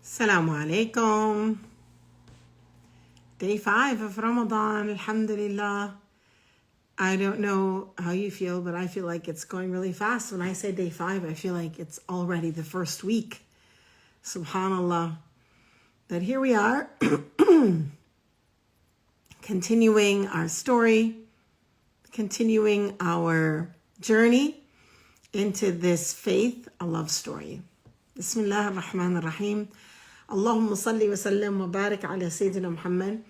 Assalamu alaikum. Day 5 of Ramadan, alhamdulillah. I don't know how you feel, but I feel like it's going really fast. When I say day 5, I feel like it's already the first week. Subhanallah. But here we are, continuing our story, continuing our journey into this faith, a love story. Bismillah ar-Rahman ar-Rahim. Allahumma salli wa sallim wa barik ala Sayyidina Muhammad.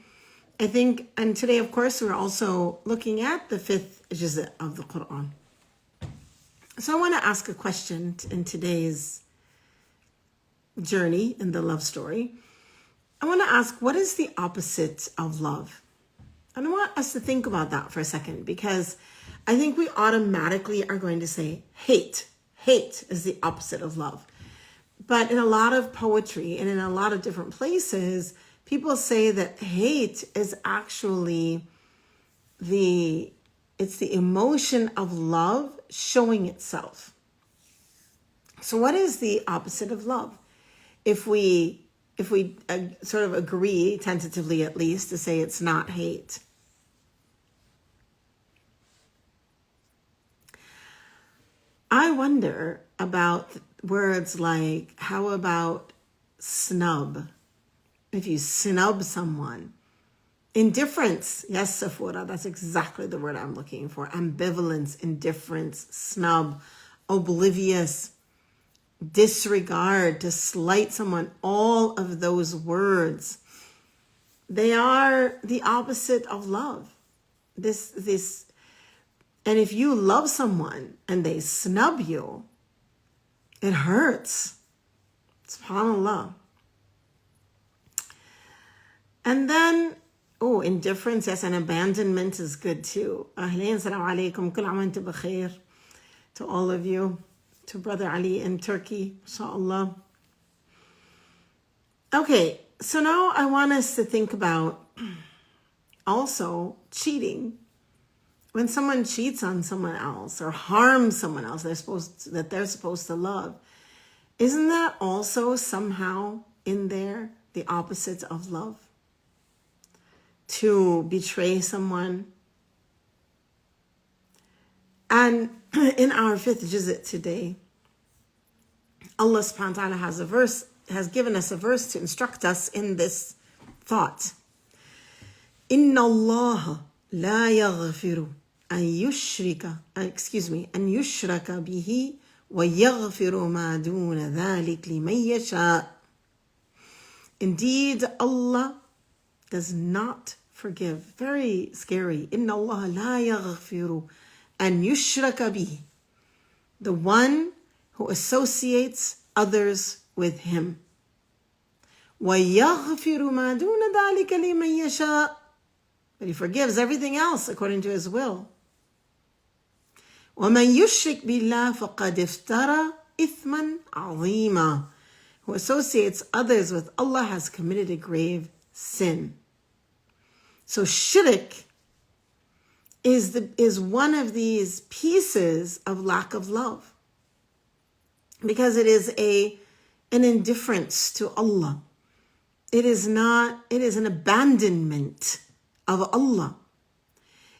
I think, and today, of course, we're also looking at the 5th juz' of the Quran. So I want to ask a question in today's journey in the love story. I want to ask, what is the opposite of love? And I want us to think about that for a second, because I think we automatically are going to say hate. Hate is the opposite of love. But in a lot of poetry and in a lot of different places, people say that hate is actually it's the emotion of love showing itself. So what is the opposite of love? If we sort of agree, tentatively at least, to say it's not hate. I wonder about words like, how about snub? If you snub someone. Indifference. Yes, Safura, that's exactly the word I'm looking for. Ambivalence, indifference, snub, oblivious, disregard, to slight someone. All of those words, they are the opposite of love. And if you love someone and they snub you, it hurts. SubhanAllah. And then, indifference, yes, and abandonment is good too. Ahleen, assalamu alaikum, kul aam wa antum bikhair. To all of you, to Brother Ali in Turkey, inshallah. Okay, so now I want us to think about also cheating. When someone cheats on someone else or harms someone else they're supposed to love, isn't that also somehow in there the opposite of love? To betray someone. And in our 5th juz' today, Allah subhanahu wa ta'ala has given us a verse to instruct us in this thought. Inna Allah la yaghfiru أن يشرك به ويغفر ما دون ذلك لمن يشاء. Indeed, Allah does not forgive. Very scary. إن الله لا يغفر أن يشرك به. The one who associates others with him. ويغفر ما دون ذلك لمن يشاء. But he forgives everything else according to his will. وَمَنْ يُشْرِكْ بِاللَّهِ فَقَدْ افْتَرَى إِثْمًا عَظِيمًا. Who associates others with Allah has committed a grave sin. So shirk is one of these pieces of lack of love, because it is an indifference to Allah. It is an abandonment of Allah.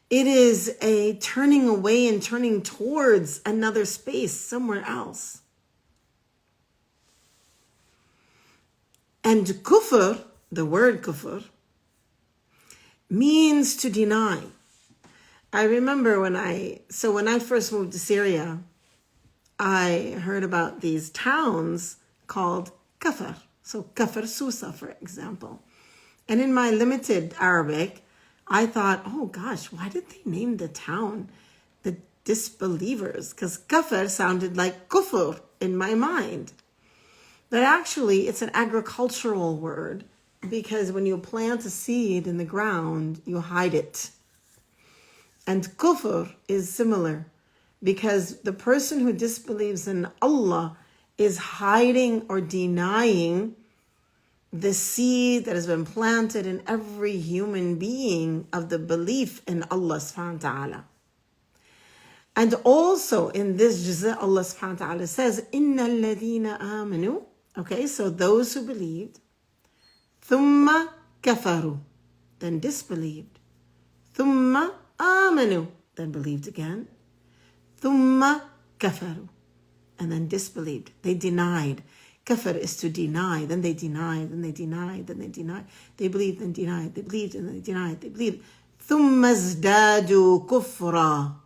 It is a turning away and turning towards another space, somewhere else. And kufur, the word kufur, means to deny. I remember when I first moved to Syria, I heard about these towns called Kafr. So Kafr Susa, for example. And in my limited Arabic, I thought, oh gosh, why did they name the town the disbelievers? Because kafir sounded like kufur in my mind. But actually, it's an agricultural word, because when you plant a seed in the ground, you hide it. And kufur is similar, because the person who disbelieves in Allah is hiding or denying the seed that has been planted in every human being of the belief in Allah subhanahu wa ta'ala. And also in this juz', Allah subhanahu wa ta'ala says, إِنَّ الَّذِينَ آمَنُوا Okay, so those who believed. ثم كفروا, then disbelieved. ثم آمنوا, then believed again. ثم كفروا, and then disbelieved. They denied. Kafir is to deny. Then they denied, then they denied, then they denied. They believed and denied. They believed and they denied. They believed. ثم ازدادوا كفرا,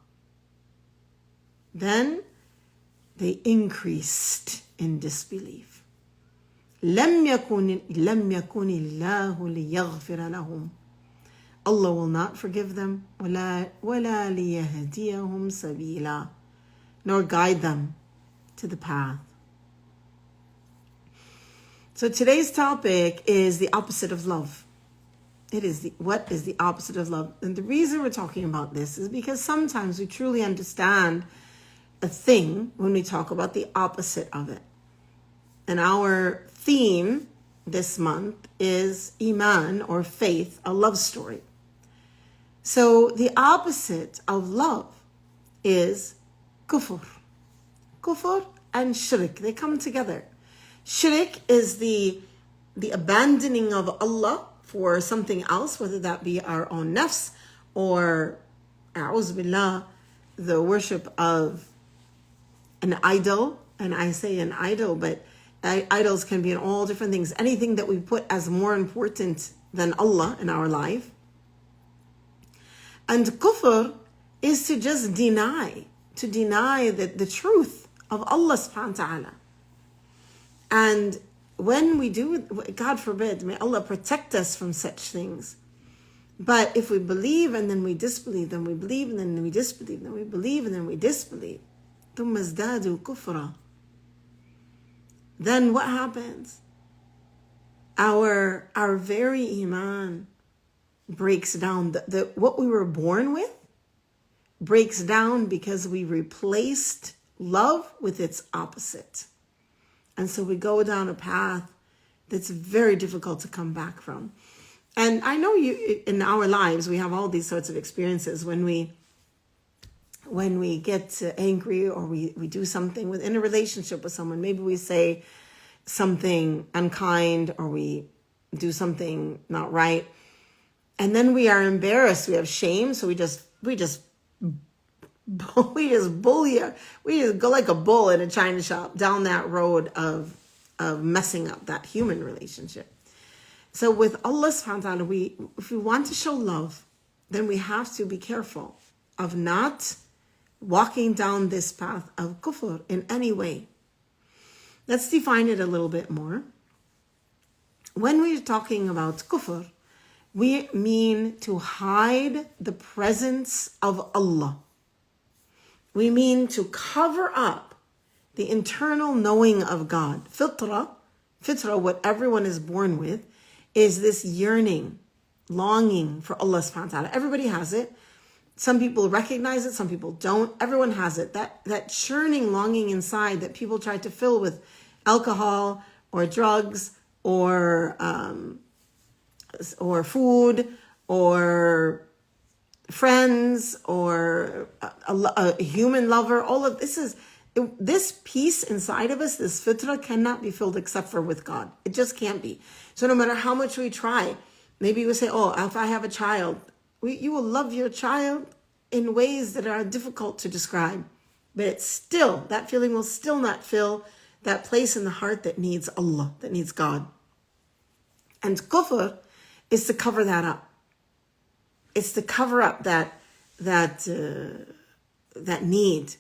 then they increased in disbelief. لم يكن الله ليغفر لهم. Allah will not forgive them. ولا ليهديهم سبيلا, nor guide them to the path. So today's topic is the opposite of love. It is what is the opposite of love? And the reason we're talking about this is because sometimes we truly understand a thing when we talk about the opposite of it. And our theme this month is Iman, or faith, a love story. So the opposite of love is kufur. Kufur and shirk, they come together. Shirk is the abandoning of Allah for something else, whether that be our own nafs or, a'udhu billah, the worship of an idol. And I say an idol, but idols can be in all different things. Anything that we put as more important than Allah in our life. And kufr is to just deny the truth of Allah subhanahu wa ta'ala. And when we do, God forbid, may Allah protect us from such things. But if we believe and then we disbelieve, then we believe and then we disbelieve, then we believe and then we disbelieve, ثم ازدادوا كفرا, then what happens? Our very iman breaks down. What we were born with breaks down because we replaced love with its opposite. And so we go down a path that's very difficult to come back from. And I know in our lives, we have all these sorts of experiences when we get angry or we do something within a relationship with someone. Maybe we say something unkind or we do something not right. And then we are embarrassed. We have shame. So we just bully her. We just go like a bull in a china shop down that road of messing up that human relationship. So with Allah subhanahu wa ta'ala, if we want to show love, then we have to be careful of not walking down this path of kufr in any way. Let's define it a little bit more. When we're talking about kufr, we mean to hide the presence of Allah. We mean to cover up the internal knowing of God. Fitra, what everyone is born with, is this yearning, longing for Allah subhanahu wa ta'ala. Everybody has it. Some people recognize it, some people don't. Everyone has it. That churning longing inside that people try to fill with alcohol or drugs or food or friends or a human lover. All of this piece inside of us, this fitra, cannot be filled except for with God. It just can't be. So no matter how much we try, maybe we say, oh, if I have a child, you will love your child in ways that are difficult to describe. But it's still, that feeling will still not fill that place in the heart that needs Allah, that needs God. And kufr is to cover that up. It's to cover up that need.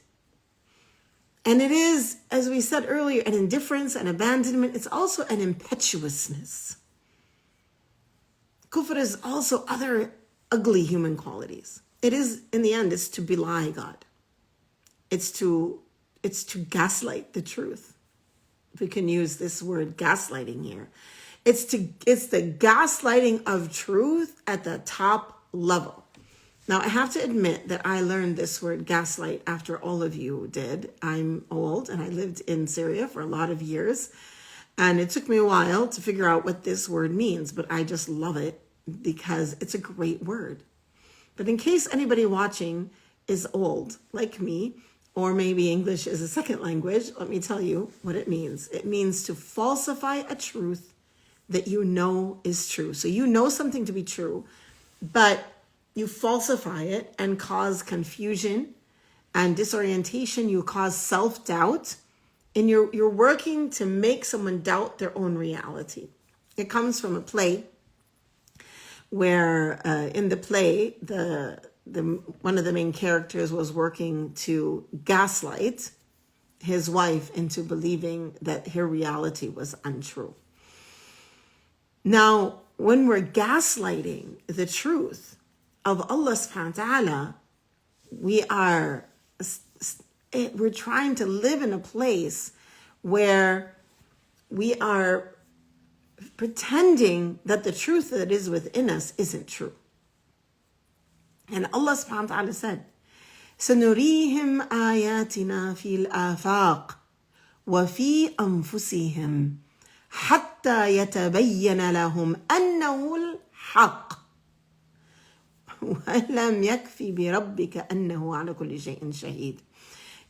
And it is, as we said earlier, an indifference, an abandonment. It's also an impetuousness. Kufr is also other ugly human qualities. It is, in the end, it's to belie God. It's to gaslight the truth. If we can use this word gaslighting here. It's the gaslighting of truth at the top level. Now, I have to admit that I learned this word gaslight after all of you did. I'm old and I lived in Syria for a lot of years. And it took me a while to figure out what this word means, but I just love it because it's a great word. But in case anybody watching is old, like me, or maybe English is a second language, let me tell you what it means. It means to falsify a truth that you know is true. So you know something to be true, but you falsify it and cause confusion and disorientation. You cause self-doubt, and you're working to make someone doubt their own reality. It comes from a play where in the play, the one of the main characters was working to gaslight his wife into believing that her reality was untrue. Now, when we're gaslighting the truth of Allah subhanahu wa ta'ala, we're trying to live in a place where we are pretending that the truth that is within us isn't true. And Allah subhanahu wa ta'ala said, سَنُرِيهِمْ آيَاتِنَا فِي الْآفَاقِ وَفِي أَنفُسِهِمْ حَتَّى يَتَبَيَّنَ لَهُمْ أَنَّهُ الْحَقِّ وَلَمْ يَكْفِ بِرَبِّكَ أَنَّهُ عَلَى كُلِّ شَيْءٍ شَهِيدٌ.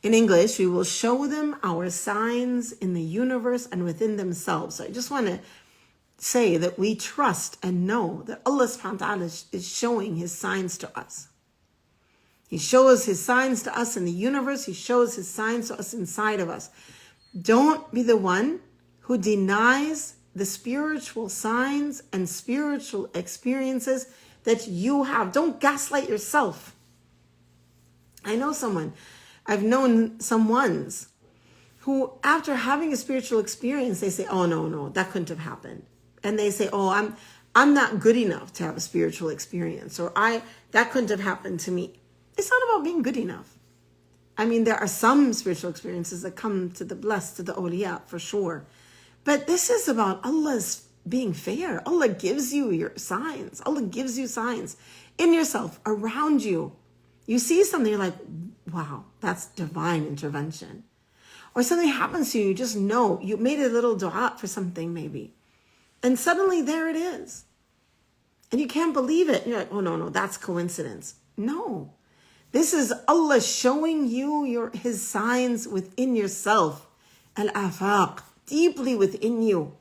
In English, we will show them our signs in the universe and within themselves. So I just want to say that we trust and know that Allah subhanahu wa ta'ala is showing his signs to us. He shows his signs to us in the universe. He shows his signs to us inside of us. Don't be the one who denies the spiritual signs and spiritual experiences that you have. Don't gaslight yourself. I've known some ones who, after having a spiritual experience, they say, oh, no, that couldn't have happened. And they say, oh, I'm not good enough to have a spiritual experience, or that couldn't have happened to me. It's not about being good enough. I mean, there are some spiritual experiences that come to the blessed, to the awliya, for sure. But this is about Allah's being fair. Allah gives you your signs. Allah gives you signs in yourself, around you. You see something, you're like, wow, that's divine intervention. Or something happens to you, you just know, you made a little dua for something maybe. And suddenly there it is. And you can't believe it. You're like, oh, no, that's coincidence. No. This is Allah showing you his signs within yourself. Al-afaq, deeply within you.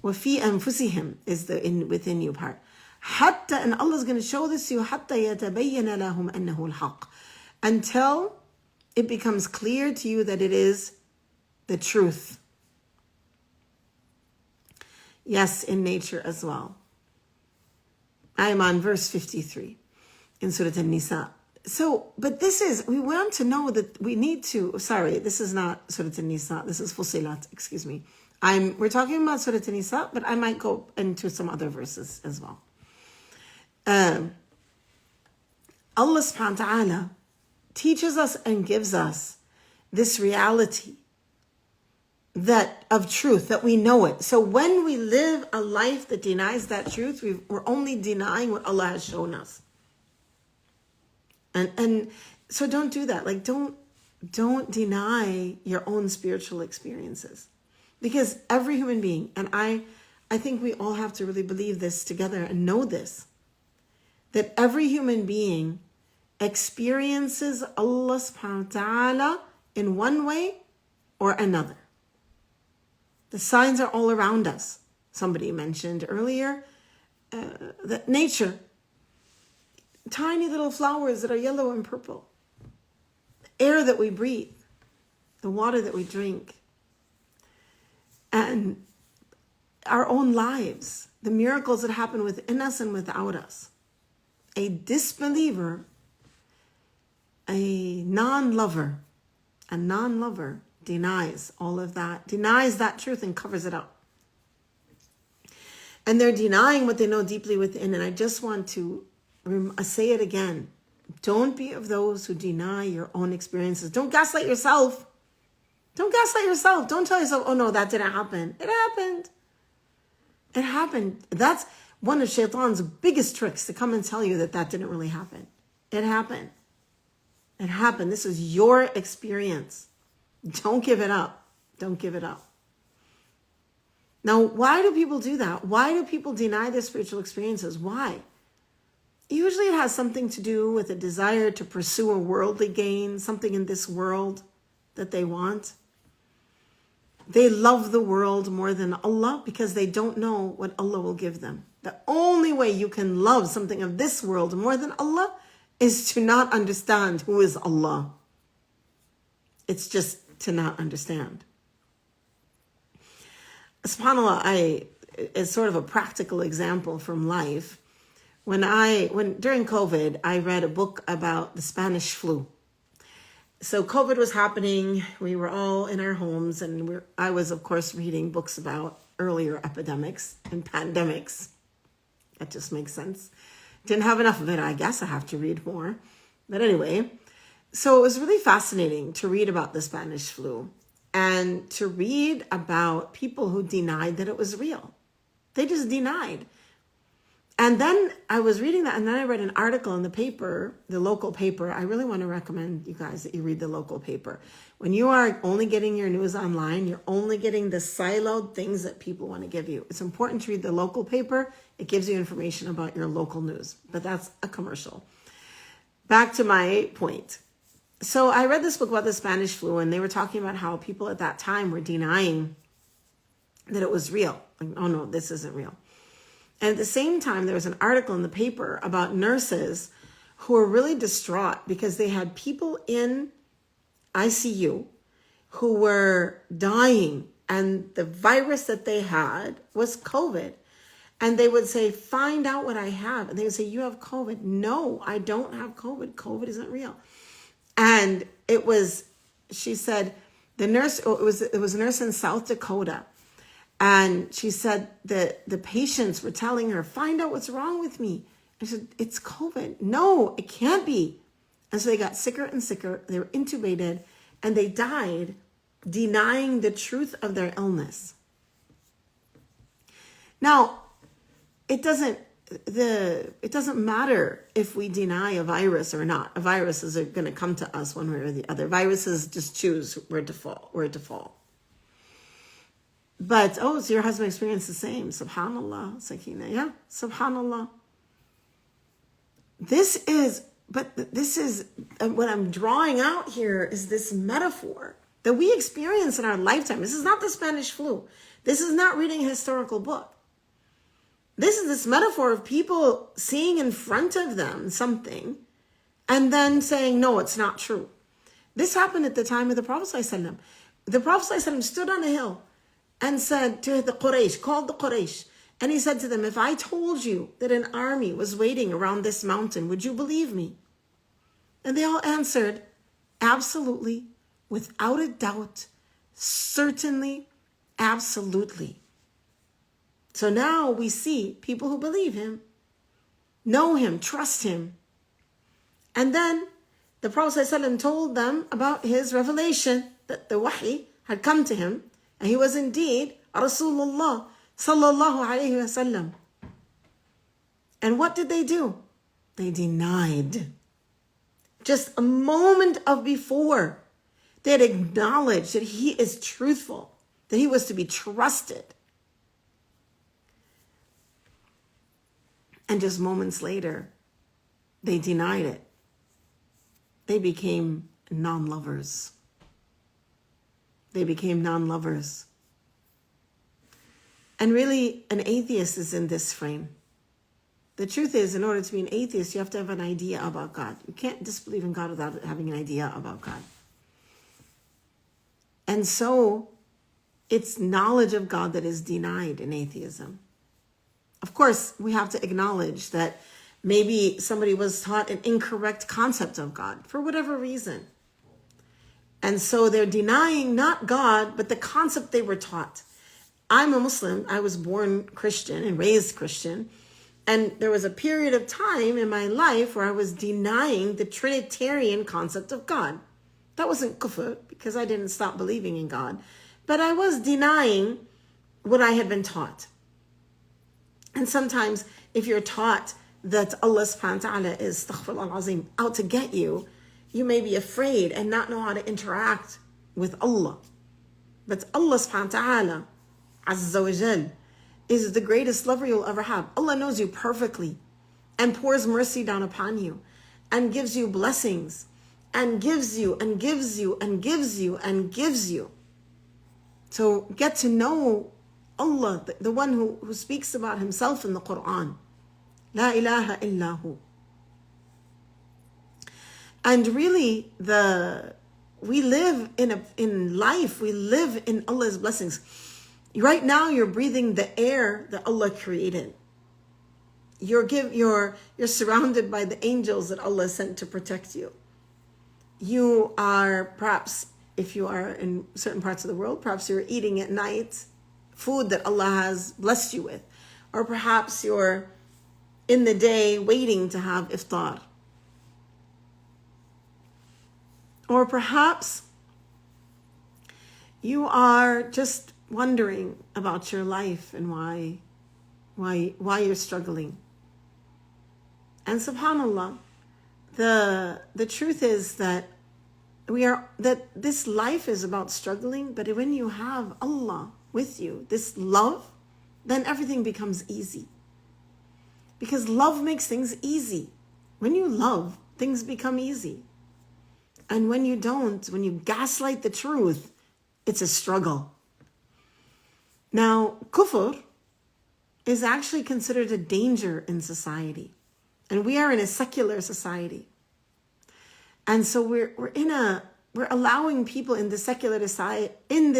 وَفِي أَنفُسِهِمْ is the within you part. Hatta, and Allah is going to show this to you, حَتَّى يَتَبَيَّنَ لَهُمْ أَنَّهُ الْحَقِّ, until it becomes clear to you that it is the truth. Yes, in nature as well. I am on verse 53 in Surah An-Nisa. So, but we want to know that we need to, sorry, this is not Surah An-Nisa, this is Fusilat, excuse me. We're talking about Surah An-Nisa, but I might go into some other verses as well. Allah subhanahu wa ta'ala teaches us and gives us this reality that of truth, that we know it. So when we live a life that denies that truth, we're only denying what Allah has shown us. And so don't do that. Like don't deny your own spiritual experiences. Because every human being, and I think we all have to really believe this together and know this, that every human being experiences Allah subhanahu wa ta'ala in one way or another. The signs are all around us. Somebody mentioned earlier that nature, tiny little flowers that are yellow and purple, the air that we breathe, the water that we drink, and our own lives, the miracles that happen within us and without us. A disbeliever, a non-lover denies all of that, denies that truth and covers it up. And they're denying what they know deeply within. And I just want to say it again. Don't be of those who deny your own experiences. Don't gaslight yourself. Don't gaslight yourself. Don't tell yourself, oh no, that didn't happen. It happened. It happened. That's one of Shaitan's biggest tricks, to come and tell you that didn't really happen. It happened. It happened. This is your experience. Don't give it up. Don't give it up. Now, why do people do that? Why do people deny their spiritual experiences? Why? usually it has something to do with a desire to pursue a worldly gain, something in this world that they want. They love the world more than Allah because they don't know what Allah will give them. The only way you can love something of this world more than Allah is to not understand who is Allah. It's just to not understand. SubhanAllah, as sort of a practical example from life, when during COVID, I read a book about the Spanish flu. So COVID was happening. We were all in our homes, and I was, of course, reading books about earlier epidemics and pandemics. That just makes sense. Didn't have enough of it, I guess. I have to read more. But anyway, so it was really fascinating to read about the Spanish flu and to read about people who denied that it was real. They just denied. And then I was reading that, and then I read an article in the paper, the local paper. I really want to recommend you guys that you read the local paper. When you are only getting your news online, you're only getting the siloed things that people want to give you. It's important to read the local paper. It gives you information about your local news, but that's a commercial. Back to my point. So I read this book about the Spanish flu, and they were talking about how people at that time were denying that it was real. Like, oh no, this isn't real. And at the same time, there was an article in the paper about nurses who were really distraught because they had people in ICU who were dying, and the virus that they had was COVID. And they would say, find out what I have. And they would say, you have COVID. No, I don't have COVID. COVID isn't real. And she said, it was a nurse in South Dakota. And she said that the patients were telling her, find out what's wrong with me. And she said, it's COVID. No, it can't be. And so they got sicker and sicker. They were intubated and they died denying the truth of their illness. Now, it doesn't matter if we deny a virus or not. A virus is going to come to us one way or the other. Viruses just choose where to fall. But, so your husband experienced the same. Subhanallah, Sakina. Yeah, Subhanallah. This is what I'm drawing out here is this metaphor that we experience in our lifetime. This is not the Spanish flu. This is not reading a historical book. This is this metaphor of people seeing in front of them something and then saying, no, it's not true. This happened at the time of the Prophet ﷺ. The Prophet ﷺ stood on a hill and said to the Quraysh, called the Quraysh, and he said to them, if I told you that an army was waiting around this mountain, would you believe me? And they all answered, absolutely, without a doubt, certainly, absolutely. So now we see people who believe him, know him, trust him. And then the Prophet ﷺ told them about his revelation, that the wahi had come to him, and he was indeed Rasulullah sallallahu alayhi wasallam. And what did they do? They denied. Just a moment of before, they had acknowledged that he is truthful, that he was to be trusted. And just moments later, they denied it. They became non-lovers. They became non-lovers. And really, an atheist is in this frame. The truth is, in order to be an atheist, you have to have an idea about God. You can't disbelieve in God without having an idea about God. And so, it's knowledge of God that is denied in atheism. Of course, we have to acknowledge that maybe somebody was taught an incorrect concept of God for whatever reason. And so they're denying not God, but the concept they were taught. I'm a Muslim. I was born Christian and raised Christian. And there was a period of time in my life where I was denying the Trinitarian concept of God. That wasn't kufur because I didn't stop believing in God. But I was denying what I had been taught. And sometimes if you're taught that Allah subhanahu wa ta'ala is astaghfirullah al-azim, out to get you, you may be afraid and not know how to interact with Allah. But Allah subhanahu wa ta'ala, azza wa jal, is the greatest lover you'll ever have. Allah knows you perfectly. and pours mercy down upon you and gives you blessings and gives you and gives you and gives you and gives you. So get to know Allah, the one who speaks about himself in the Quran. La ilaha illahu. And really, we live in life, we live in Allah's blessings. Right now, you're breathing the air that Allah created. You're surrounded by the angels that Allah sent to protect you. You are perhaps, if you are in certain parts of the world, perhaps you're eating at night food that Allah has blessed you with. Or perhaps you're in the day waiting to have iftar. Or perhaps you are just wondering about your life and why you're struggling. And subhanallah, the truth is that this life is about struggling, but when you have Allah with you, this love, then everything becomes easy. Because love makes things easy. When you love, things become easy. And when you don't, when you gaslight the truth, it's a struggle. Now, kufr is actually considered a danger in society. And we are in a secular society. And so we're allowing people in this secular society, in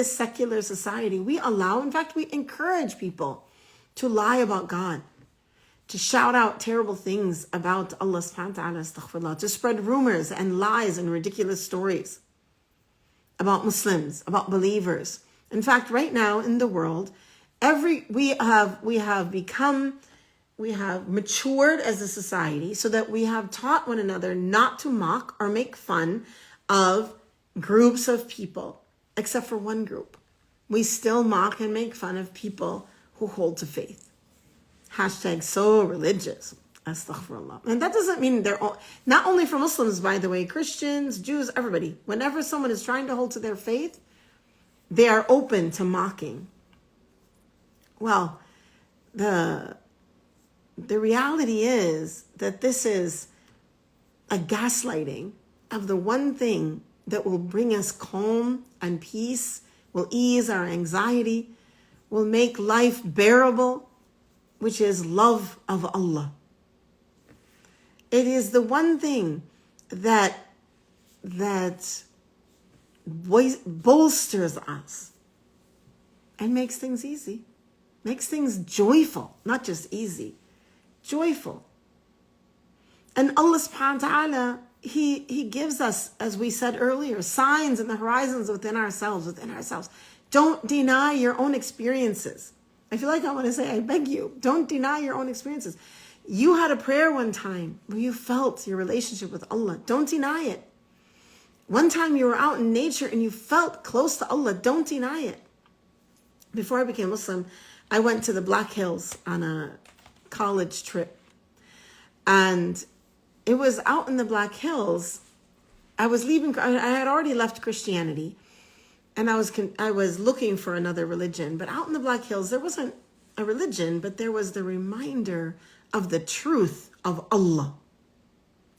fact, we encourage people to lie about God, to shout out terrible things about Allah subhanahu wa ta'ala, astaghfirullah, to spread rumors and lies and ridiculous stories about Muslims, about believers. In fact, right now in the world, we have matured as a society so that we have taught one another not to mock or make fun of groups of people, except for one group. We still mock and make fun of people who hold to faith. Hashtag so religious. Astaghfirullah. And that doesn't mean they're all, not only for Muslims, by the way, Christians, Jews, everybody. Whenever someone is trying to hold to their faith, they are open to mocking. Well, the reality is that this is a gaslighting of the one thing that will bring us calm and peace, will ease our anxiety, will make life bearable, which is love of Allah. It is the one thing that bolsters us and makes things easy, makes things joyful, not just easy, joyful. And Allah subhanahu wa ta'ala, He gives us, as we said earlier, signs in the horizons within ourselves. Don't deny your own experiences. I feel like I want to say, I beg you, don't deny your own experiences. You had a prayer one time where you felt your relationship with Allah. Don't deny it. One time you were out in nature and you felt close to Allah. Don't deny it. Before I became Muslim, I went to the Black Hills on a college trip. And it was out in the Black Hills. I had already left Christianity. And I was looking for another religion. But out in the Black Hills, there wasn't a religion, but there was the reminder of the truth of Allah.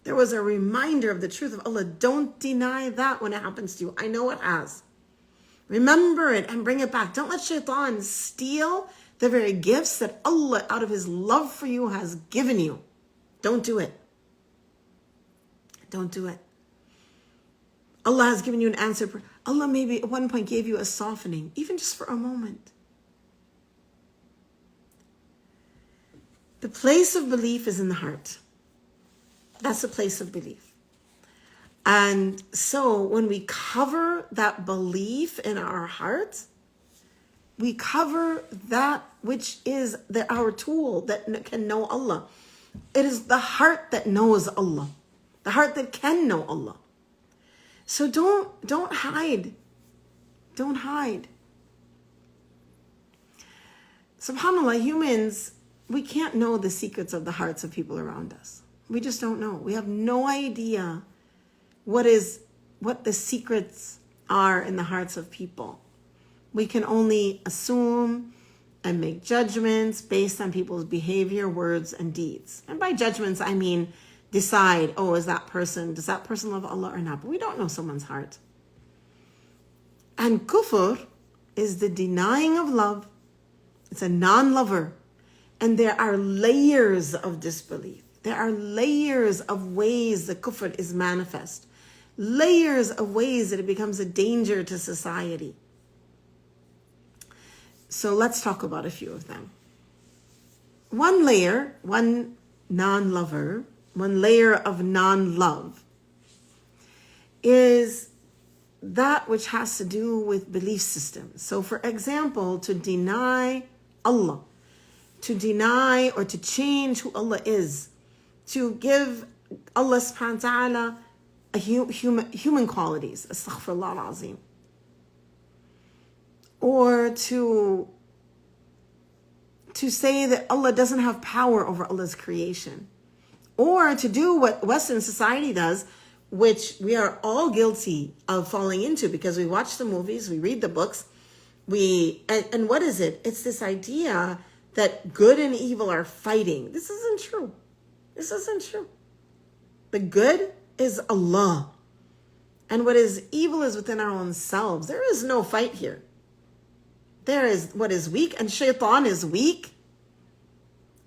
There was a reminder of the truth of Allah. Don't deny that when it happens to you. I know it has. Remember it and bring it back. Don't let shaitan steal the very gifts that Allah, out of His love for you, has given you. Don't do it. Don't do it. Allah has given you an answer. Allah maybe at one point gave you a softening, even just for a moment. The place of belief is in the heart. That's the place of belief. And so when we cover that belief in our heart, we cover that which is our tool that can know Allah. It is the heart that knows Allah. The heart that can know Allah. So don't hide. Don't hide. SubhanAllah, humans, we can't know the secrets of the hearts of people around us. We just don't know. We have no idea what the secrets are in the hearts of people. We can only assume and make judgments based on people's behavior, words, and deeds. And by judgments, I mean decide, does that person love Allah or not? But we don't know someone's heart. And kufr is the denying of love. It's a non-lover. And there are layers of disbelief. There are layers of ways the kufr is manifest. Layers of ways that it becomes a danger to society. So let's talk about a few of them. One layer, one non-lover, one layer of non-love is that which has to do with belief systems. So for example, to deny Allah, to deny or to change who Allah is, to give Allah subhanahu wa ta'ala human qualities, astaghfirullah al-azim, or to say that Allah doesn't have power over Allah's creation, or to do what Western society does, which we are all guilty of falling into because we watch the movies, we read the books, and what is it? It's this idea that good and evil are fighting. This isn't true. This isn't true. The good is Allah. And what is evil is within our own selves. There is no fight here. There is what is weak, and shaitan is weak.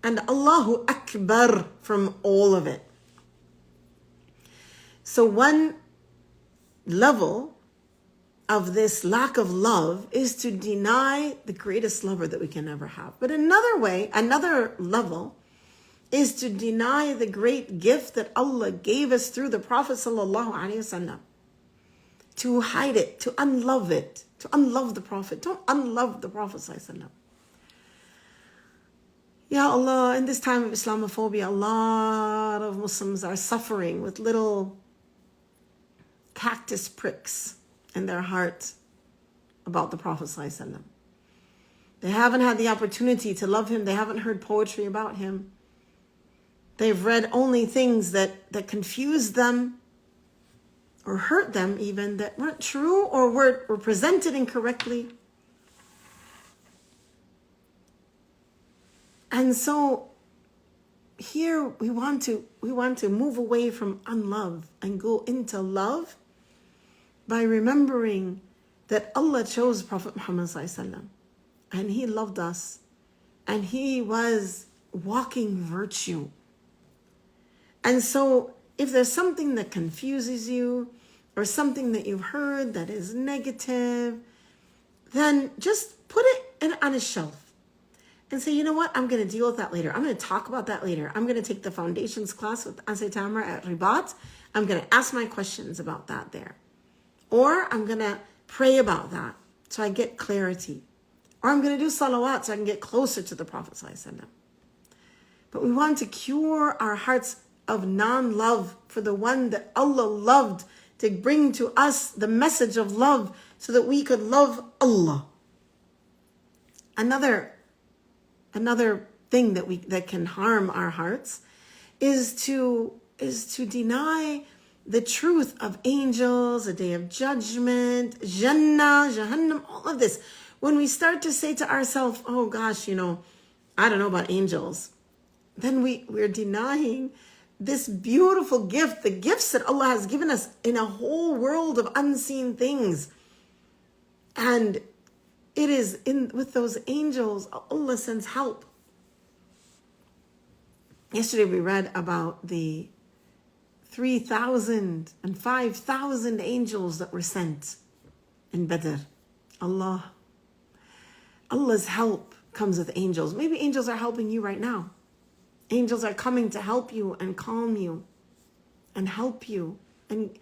And Allahu Akbar from all of it. So one level of this lack of love is to deny the greatest lover that we can ever have. But another level is to deny the great gift that Allah gave us through the Prophet sallallahu alaihi wasallam. To hide it, to unlove it, to unlove the Prophet. Don't unlove the Prophet sallallahu alaihi wasallam. Ya Allah, in this time of Islamophobia, a lot of Muslims are suffering with little cactus pricks in their heart about the Prophet sallallahu alaihi wasallam. They haven't had the opportunity to love him. They haven't heard poetry about him. They've read only things that confused them or hurt them even, that weren't true or were presented incorrectly. And so here we want to move away from unlove and go into love by remembering that Allah chose Prophet Muhammad sallallahu alaihi wasallam, and he loved us, and he was walking virtue. And so if there's something that confuses you or something that you've heard that is negative, then just put it on a shelf and say, you know what, I'm going to deal with that later. I'm going to talk about that later. I'm going to take the foundations class with Anse Tamara at Rabata. I'm going to ask my questions about that there. Or I'm going to pray about that so I get clarity. Or I'm going to do salawat so I can get closer to the Prophet ﷺ. But we want to cure our hearts of non-love for the one that Allah loved, to bring to us the message of love so that we could love Allah. Another thing that can harm our hearts is to deny the truth of angels, a day of judgment, Jannah, Jahannam, all of this. When we start to say to ourselves, oh gosh, I don't know about angels, then we're denying this beautiful gift, the gifts that Allah has given us in a whole world of unseen things. And it is with those angels, Allah sends help. Yesterday we read about the 3,000 and 5,000 angels that were sent in Badr. Allah's help comes with angels. Maybe angels are helping you right now. Angels are coming to help you and calm you and help you. And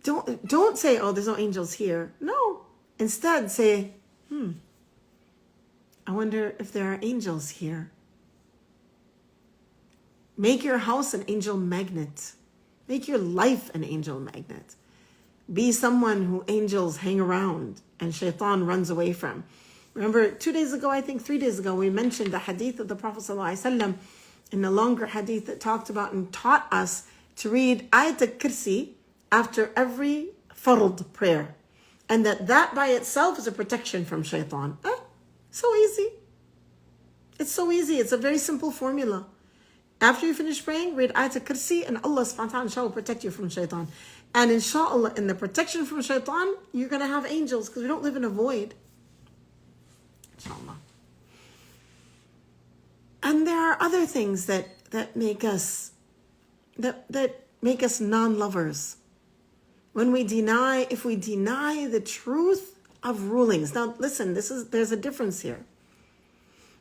don't say, oh, there's no angels here. No. Instead say, I wonder if there are angels here. Make your house an angel magnet. Make your life an angel magnet. Be someone who angels hang around and shaitan runs away from. Remember 3 days ago, we mentioned the hadith of the Prophet ﷺ in a longer hadith that talked about and taught us to read Ayat al-Kursi after every fard prayer. And that by itself is a protection from shaitan. So easy. It's so easy. It's a very simple formula. After you finish praying, read Ayat al-Kursi, and Allah subhanahu wa ta'ala inshallah will protect you from shaitan. And inshallah, in the protection from shaitan, you're going to have angels, because we don't live in a void. Inshallah. And there are other things that make us non-lovers. If we deny the truth of rulings. Now listen, there's a difference here.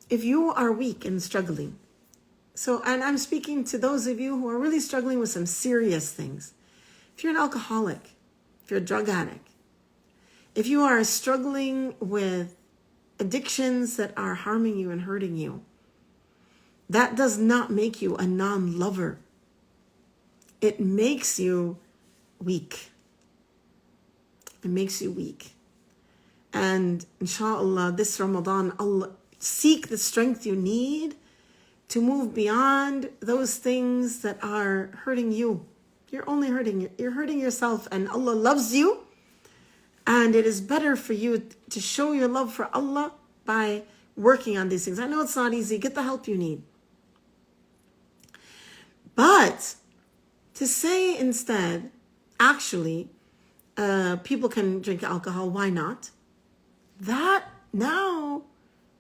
If you are weak and struggling, and I'm speaking to those of you who are really struggling with some serious things. If you're an alcoholic, if you're a drug addict, if you are struggling with addictions that are harming you and hurting you, that does not make you a non-lover. It makes you weak. It makes you weak. And inshallah, this Ramadan, Allah, seek the strength you need to move beyond those things that are hurting you. You're hurting yourself, and Allah loves you. And it is better for you to show your love for Allah by working on these things. I know it's not easy. Get the help you need. But to say instead, actually, people can drink alcohol, why not? That now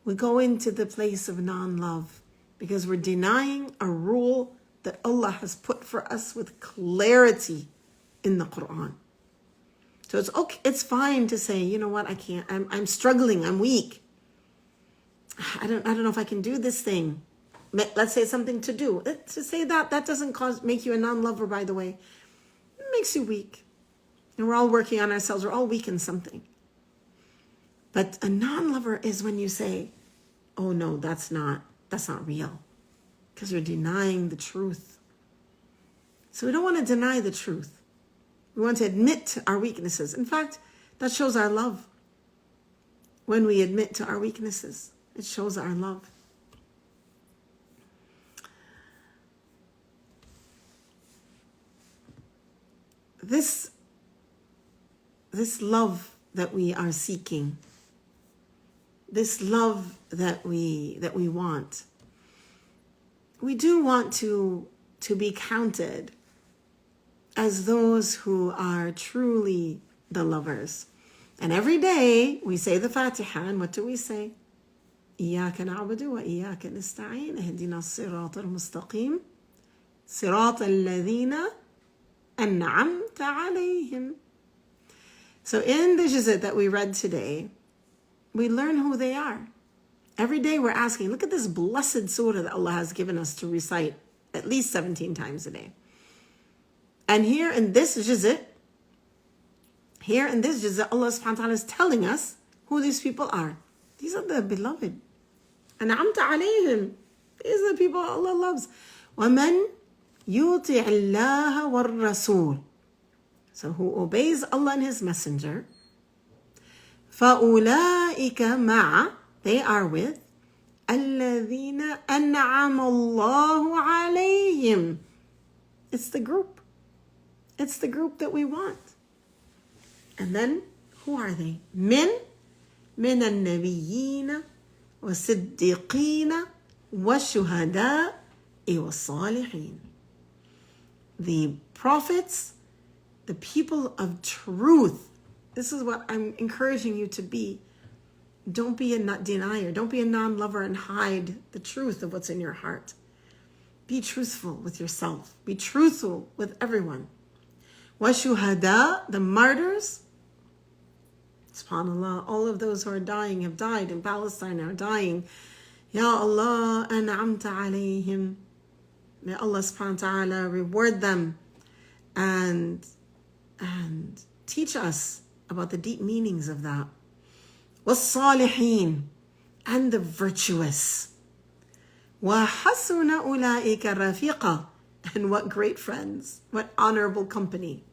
we go into the place of non-love, because we're denying a rule that Allah has put for us with clarity in the Quran. So it's okay, it's fine to say, you know what, I can't, I'm struggling, I'm weak. I don't know if I can do this thing. Let's say something to do. To say that doesn't make you a non-lover, by the way. It makes you weak. And we're all working on ourselves. We're all weak in something. But a non-lover is when you say, oh no, that's not real. Because you're denying the truth. So we don't want to deny the truth. We want to admit our weaknesses. In fact, that shows our love. When we admit to our weaknesses, it shows our love. This love that we are seeking, this love that we want, we do want to be counted as those who are truly the lovers. And every day we say the Fatiha, and what do we say? إياك نعبد وإياك نستعين اهدنا الصراط المستقيم صراط الذين أنعمت عليهم. So in the juz'at that we read today, we learn who they are. Every day we're asking, look at this blessed surah that Allah has given us to recite at least 17 times a day. And here in this juz'at, Allah subhanahu wa ta'ala is telling us who these people are. These are the beloved. أنعمت عليهم. These are the people Allah loves. وَمَنْ يُطِعِ اللَّهَ وَالرَّسُولِ. So who obeys Allah and His Messenger. فَأُولَٰئِكَ مَعَ. They are with الَّذِينَ أَنْعَمَ اللَّهُ عَلَيْهِمْ. It's the group. It's the group that we want. And then, who are they? من النبيين والصديقين والشهداء والصالحين. The prophets, the people of truth. This is what I'm encouraging you to be. Don't be a denier. Don't be a non-lover and hide the truth of what's in your heart. Be truthful with yourself. Be truthful with everyone. وَشُهَدَاء, the martyrs. SubhanAllah, all of those who are dying have died in Palestine, are dying. Ya Allah, an'amta alayhim. May Allah subhanahu wa ta'ala reward them and teach us about the deep meanings of that. وَالصَّالِحِينَ, and the virtuous. وَحَسُنَ أُولَٰئِكَ رَفِيقًا, and what great friends, what honorable company.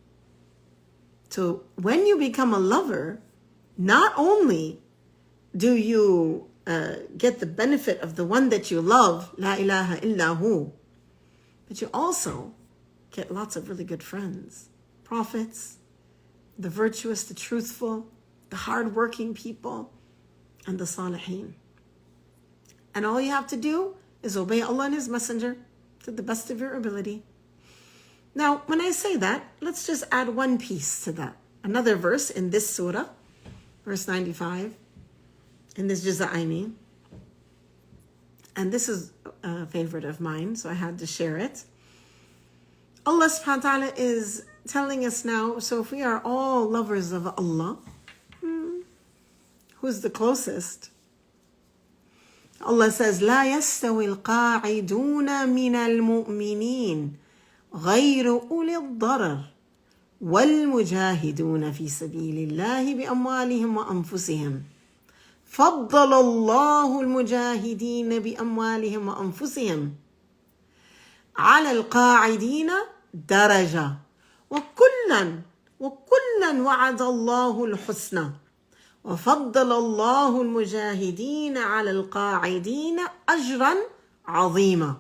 So when you become a lover, not only do you get the benefit of the one that you love, La ilaha illahu, but you also get lots of really good friends. Prophets, the virtuous, the truthful, the hardworking people, and the salihin. And all you have to do is obey Allah and His Messenger to the best of your ability. Now, when I say that, let's just add one piece to that. Another verse in this surah, verse 95, in this juz' I mean. And this is a favorite of mine, so I had to share it. Allah subhanahu wa ta'ala is telling us now, so if we are all lovers of Allah, who's the closest? Allah says, لا يستوي القاعدون من المؤمنين غير أولي الضرر والمجاهدون في سبيل الله بأموالهم وأنفسهم فضل الله المجاهدين بأموالهم وأنفسهم على القاعدين درجة وكلا وعد الله الحسنى وفضل الله المجاهدين على القاعدين أجرا عظيما.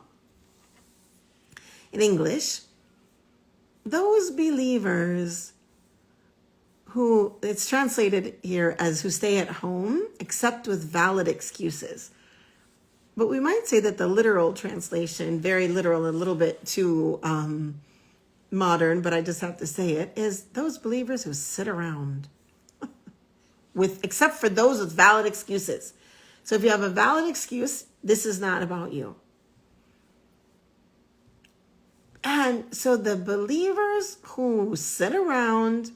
In English, those believers who, it's translated here as who stay at home except with valid excuses. But we might say that the literal translation, very literal, a little bit too modern, but I just have to say it, is those believers who sit around except for those with valid excuses. So if you have a valid excuse, this is not about you. And so the believers who sit around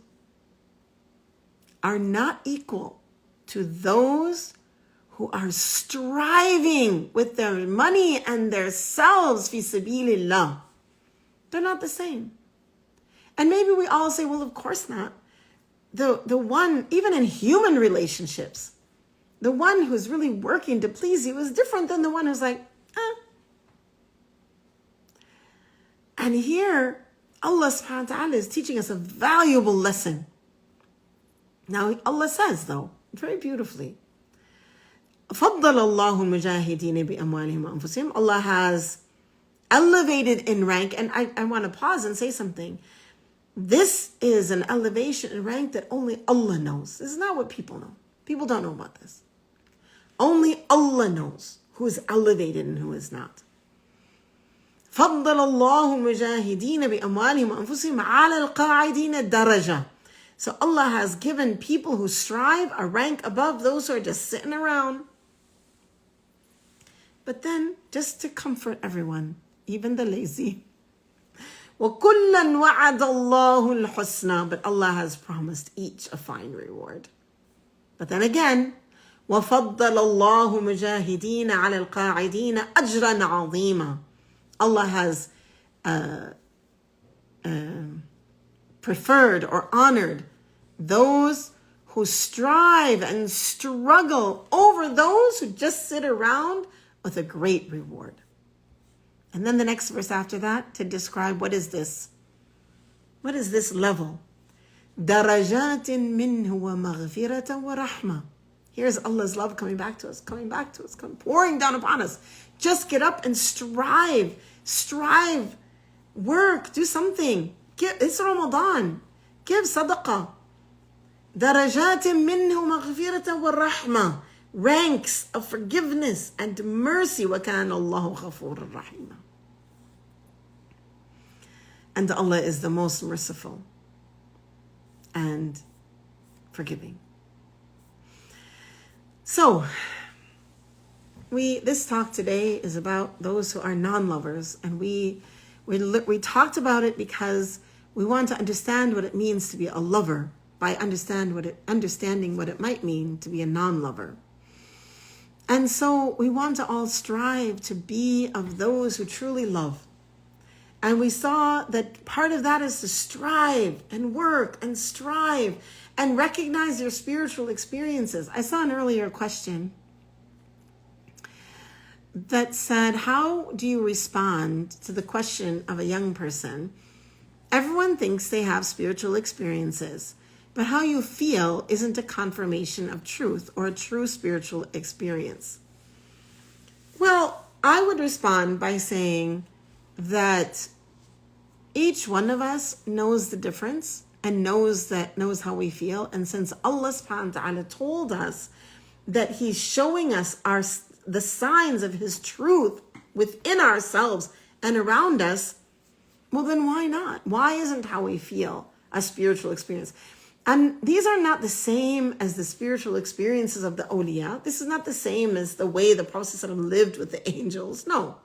are not equal to those who are striving with their money and their selves fi sabilillah. They're not the same. And maybe we all say, well, of course not. The one, even in human relationships, the one who's really working to please you is different than the one who's like, And here, Allah subhanahu wa ta'ala is teaching us a valuable lesson. Now, Allah says, though, very beautifully, فَضَّلَ اللَّهُ الْمُجَاهِدِينَ بِأَمْوَالِهِمْ وَأَنفُسِهِمْ. Allah has elevated in rank, and I want to pause and say something. This is an elevation in rank that only Allah knows. This is not what people know. People don't know about this. Only Allah knows who is elevated and who is not. فضل الله المجاهدين بأموالهم وأنفسهم على القاعدين درجة. So Allah has given people who strive a rank above those who are just sitting around. But then, just to comfort everyone, even the lazy, وَكُلًّا وَعَدَ اللَّهُ الْحُسْنَى. But Allah has promised each a fine reward. But then again, وَفَضَّلَ اللَّهُ مُجَاهِدِينَ عَلَى الْقَاعِدِينَ أَجْرًا عَظِيمًا. Allah has preferred or honored those who strive and struggle over those who just sit around with a great reward. And then the next verse after that to describe what is this? What is this level? دَرَجَاتٍ مِّنْهُ وَمَغْفِرَةً وَرَحْمَةً. Here's Allah's love coming back to us, pouring down upon us. Just get up and strive, work, do something. It's Ramadan. Give sadaqah. درجات منه مغفرة والرحمة. Ranks of forgiveness and mercy. وكان الله غفورا رحيما. And Allah is the most merciful and forgiving. So, this talk today is about those who are non-lovers, and we talked about it because we want to understand what it means to be a lover by understanding what it might mean to be a non-lover. And so we want to all strive to be of those who truly love. And we saw that part of that is to strive and work and strive and recognize your spiritual experiences. I saw an earlier question that said, how do you respond to the question of a young person? Everyone thinks they have spiritual experiences, but how you feel isn't a confirmation of truth or a true spiritual experience. Well, I would respond by saying that each one of us knows the difference and knows how we feel. And since Allah subhanahu wa ta'ala told us that He's showing us the signs of his truth within ourselves and around us, well, then why not? Why isn't how we feel a spiritual experience? And these are not the same as the spiritual experiences of the awliya. This is not the same as the way the Prophet ﷺ lived with the angels. No.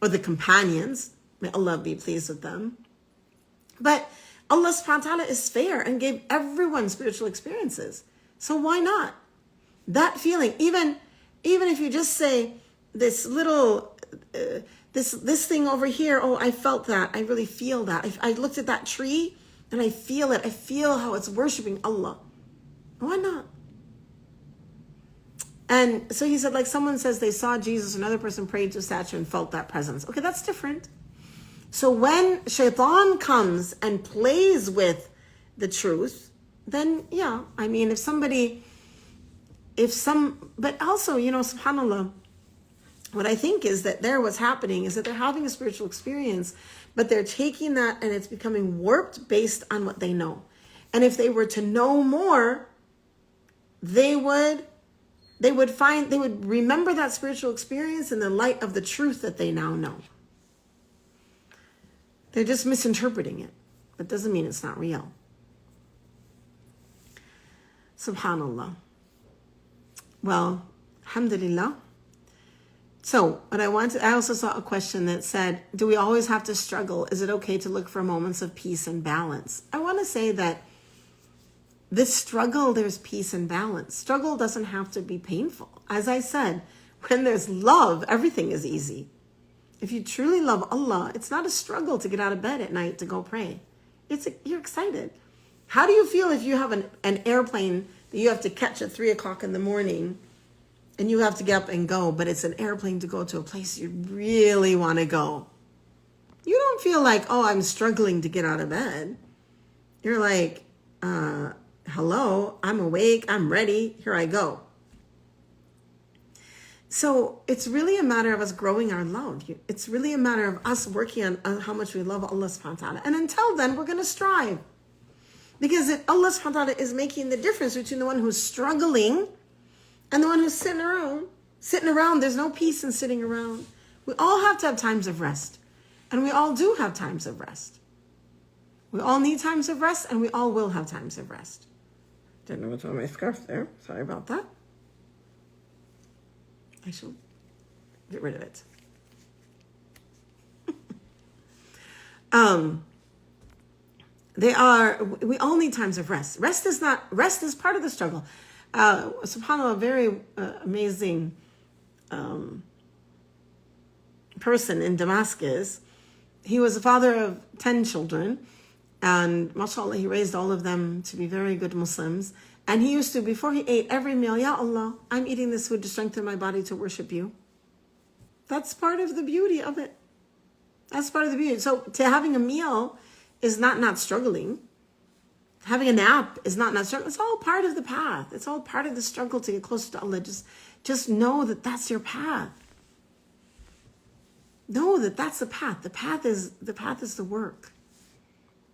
Or the companions. May Allah be pleased with them. But Allah subhanahu wa ta'ala is fair and gave everyone spiritual experiences. So why not? That feeling, even if you just say this little, this thing over here, oh, I felt that. I really feel that. I looked at that tree and I feel it. I feel how it's worshiping Allah. Why not? And so he said, like someone says they saw Jesus, another person prayed to a statue and felt that presence. Okay, that's different. So when shaitan comes and plays with the truth, then yeah, I mean, but also, subhanAllah, what I think is that what's happening is that they're having a spiritual experience, but they're taking that and it's becoming warped based on what they know. And if they were to know more, they would remember that spiritual experience in the light of the truth that they now know. They're just misinterpreting it. That doesn't mean it's not real. Subhanallah. Well, alhamdulillah. So, I also saw a question that said, do we always have to struggle? Is it okay to look for moments of peace and balance? I want to say that this struggle, there's peace and balance. Struggle doesn't have to be painful. As I said, when there's love, everything is easy. If you truly love Allah, it's not a struggle to get out of bed at night to go pray. You're excited. How do you feel if you have an airplane that you have to catch at 3 o'clock in the morning and you have to get up and go, but it's an airplane to go to a place you really want to go? You don't feel like, oh, I'm struggling to get out of bed. You're like, hello, I'm awake, I'm ready, here I go. So it's really a matter of us growing our love. It's really a matter of us working on how much we love Allah subhanahu wa ta'ala. And until then, we're going to strive. Because Allah subhanahu wa ta'ala is making the difference between the one who's struggling and the one who's sitting around. Sitting around, there's no peace in sitting around. We all have to have times of rest. And we all do have times of rest. We all need times of rest, and we all will have times of rest. Didn't know what's on my scarf there. Sorry about that. I shall get rid of it. We all need times of rest. Rest is part of the struggle. SubhanAllah, a very amazing person in Damascus. He was a father of 10 children, and mashallah, he raised all of them to be very good Muslims. And he used to, before he ate every meal, Ya Allah, I'm eating this food to strengthen my body to worship you. That's part of the beauty of it. That's part of the beauty. So to having a meal is not struggling. Having a nap is not struggling. It's all part of the path. It's all part of the struggle to get closer to Allah. Just know that that's your path. Know that that's the path. The path is the work.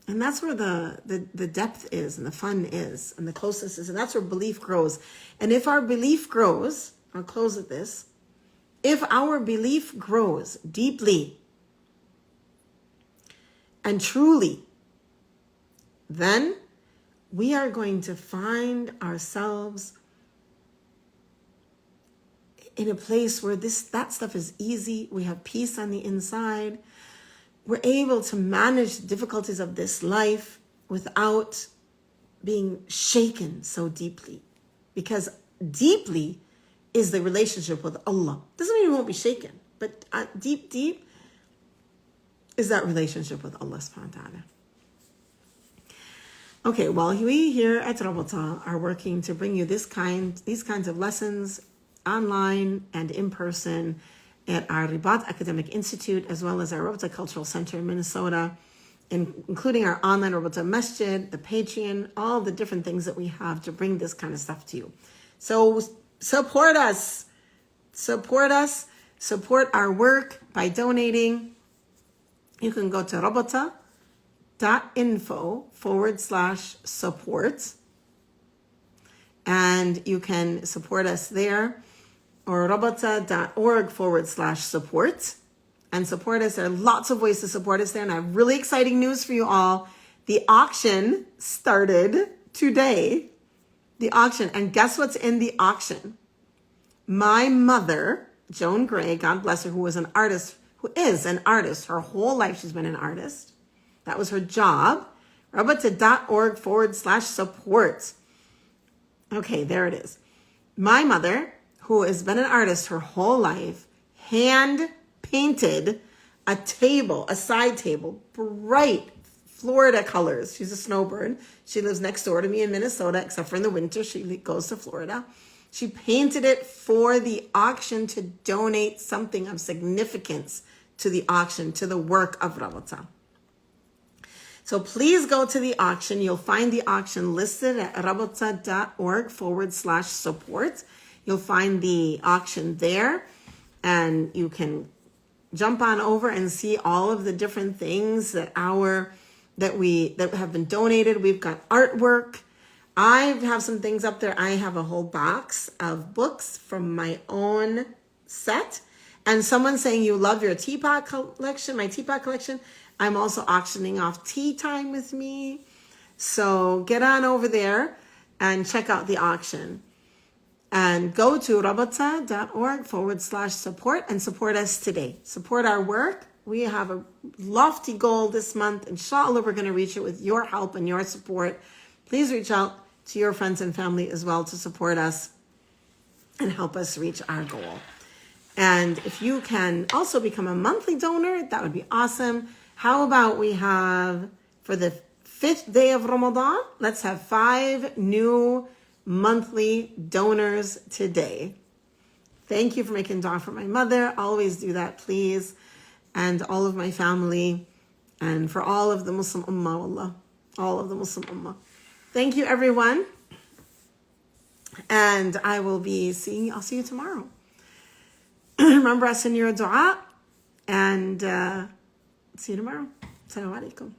And that's where the depth is and the fun is and the closeness is. And that's where belief grows. And if our belief grows, I'll close with this. If our belief grows deeply and truly, then we are going to find ourselves in a place where that stuff is easy. We have peace on the inside. We're able to manage the difficulties of this life without being shaken so deeply. Because deeply is the relationship with Allah. Doesn't mean we won't be shaken, but deep is that relationship with Allah subhanahu wa ta'ala. Okay, well, we here at Rabata are working to bring you these kinds of lessons online and in person at our Rabata Academic Institute, as well as our Rabata Cultural Center in Minnesota, including our online Rabata Masjid, the Patreon, all the different things that we have to bring this kind of stuff to you. So support us, support our work by donating. You can go to rabata.info/support, and you can support us there. or rabata.org/support and support us. There are lots of ways to support us there. And I have really exciting news for you all. The auction started today. The auction. And guess what's in the auction? My mother, Joan Gray, God bless her, who is an artist, her whole life she's been an artist. That was her job. Rabata.org/support. Okay, there it is. My mother, who has been an artist her whole life, hand painted a side table, bright Florida colors. She's a snowbird. She lives next door to me in Minnesota, except for in the winter, she goes to Florida. She painted it for the auction to donate something of significance to the auction, to the work of Rabata. So please go to the auction. You'll find the auction listed at rabata.org/support. You'll find the auction there, and you can jump on over and see all of the different things that have been donated. We've got artwork. I have some things up there. I have a whole box of books from my own set. And someone saying you love your teapot collection, my teapot collection. I'm also auctioning off tea time with me. So get on over there and check out the auction. And go to rabata.org/support and support us today. Support our work. We have a lofty goal this month. Inshallah, we're going to reach it with your help and your support. Please reach out to your friends and family as well to support us and help us reach our goal. And if you can also become a monthly donor, that would be awesome. How about we have, for the 5th day of Ramadan, let's have 5 new monthly donors today. Thank you for making dua for my mother. Always do that, please. And all of my family. And for all of the Muslim Ummah, wallah. All of the Muslim Ummah. Thank you, everyone. And I'll see you tomorrow. Remember us in your dua. And see you tomorrow. Assalamu alaikum.